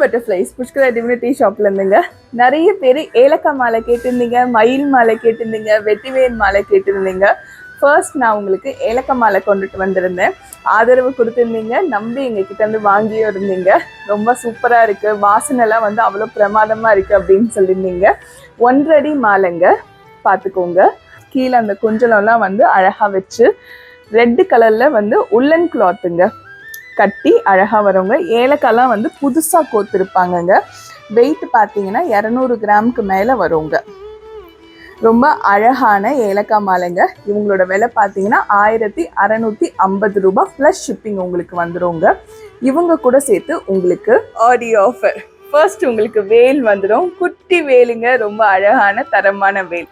Butterflies Pushkara divinity ஷாப்ல இருந்துங்க. நிறைய பேர் ஏலக்காய் மாலை கேட்டிருந்தீங்க, மயில் மாலை கேட்டிருந்தீங்க, வெட்டிவேன் மாலை கேட்டிருந்தீங்க. ஃபர்ஸ்ட் நான் உங்களுக்கு ஏலக்காய் மாலை கொண்டுட்டு வந்திருந்தேன். ஆதரவு கொடுத்துருந்தீங்க, நம்பி எங்ககிட்ட இருந்து வாங்கியும் இருந்தீங்க. ரொம்ப சூப்பராக இருக்குது, வாசனைலாம் வந்து அவ்வளோ பிரமாதமாக இருக்குது அப்படின்னு சொல்லியிருந்தீங்க. 1.5 அடி மாலைங்க, பார்த்துக்கோங்க. கீழே அந்த குஞ்சலம்லாம் வந்து அழகாக வச்சு ரெட்டு கலரில் வந்து உள்ளன் கிளாத்துங்க கட்டி அழகாக வரவங்க. ஏலக்காய்லாம் வந்து புதுசாக கோத்துருப்பாங்கங்க. வெயிட் பார்த்தீங்கன்னா 200 கிராமுக்கு மேலே வருங்க. ரொம்ப அழகான ஏலக்காய் மாலைங்க. இவங்களோட விலை பார்த்தீங்கன்னா 1650 ரூபாய் ப்ளஸ் ஷிப்பிங் உங்களுக்கு வந்துடுங்க. இவங்க கூட சேர்த்து உங்களுக்கு ஆடியோ ஆஃபர். ஃபர்ஸ்ட் உங்களுக்கு வேல் வந்துடும், குட்டி வேலுங்க, ரொம்ப அழகான தரமான வேல்.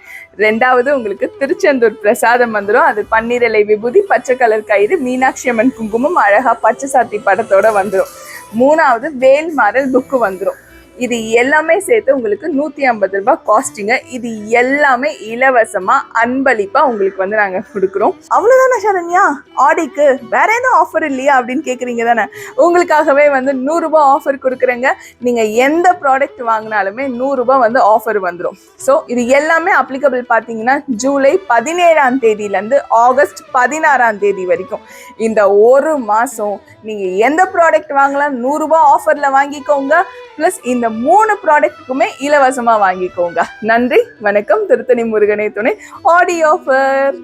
ரெண்டாவது உங்களுக்கு திருச்செந்தூர் பிரசாதம் வந்துடும். அது பன்னீரலை விபூதி, பச்சை கலர் கயிறு, மீனாட்சி அம்மன் குங்குமம், அழகா பச்சை சாத்தி படத்தோட வந்துடும். மூணாவது வேல் மாறல் புக்கு வந்துடும். இது எல்லாமே சேர்த்து உங்களுக்கு 150 ரூபாய் காஸ்டிங்க. இது எல்லாமே இலவசமா அன்பளிப்பா உங்களுக்கு வந்து நாங்க கொடுக்குறோம். அவ்வளவுதானே சரண்யா, ஆடிக்கு வேற எதுவும் ஆஃபர் இல்லையா அப்படின்னு கேக்குறீங்க தானே? உங்களுக்காகவே வந்து 100 ரூபாய் ஆஃபர் கொடுக்குறேங்க. நீங்க எந்த ப்ராடக்ட் வாங்கினாலுமே 100 ரூபாய் வந்து ஆஃபர் வந்துடும். ஸோ இது எல்லாமே அப்ளிகபிள் பார்த்தீங்கன்னா ஜூலை 17ஆம் தேதியிலேருந்து ஆகஸ்ட் 16ஆம் தேதி வரைக்கும். இந்த ஒரு மாசம் நீங்க எந்த ப்ராடக்ட் வாங்கலாம் 100 ரூபாய் ஆஃபர்ல வாங்கிக்கோங்க. பிளஸ் இந்த 3 ப்ராடக்ட்டுக்குமே இலவசமா வாங்கிக்கோங்க. நன்றி, வணக்கம். திருத்தணி முருகனே துணை ஆடியோ ஆஃபர்.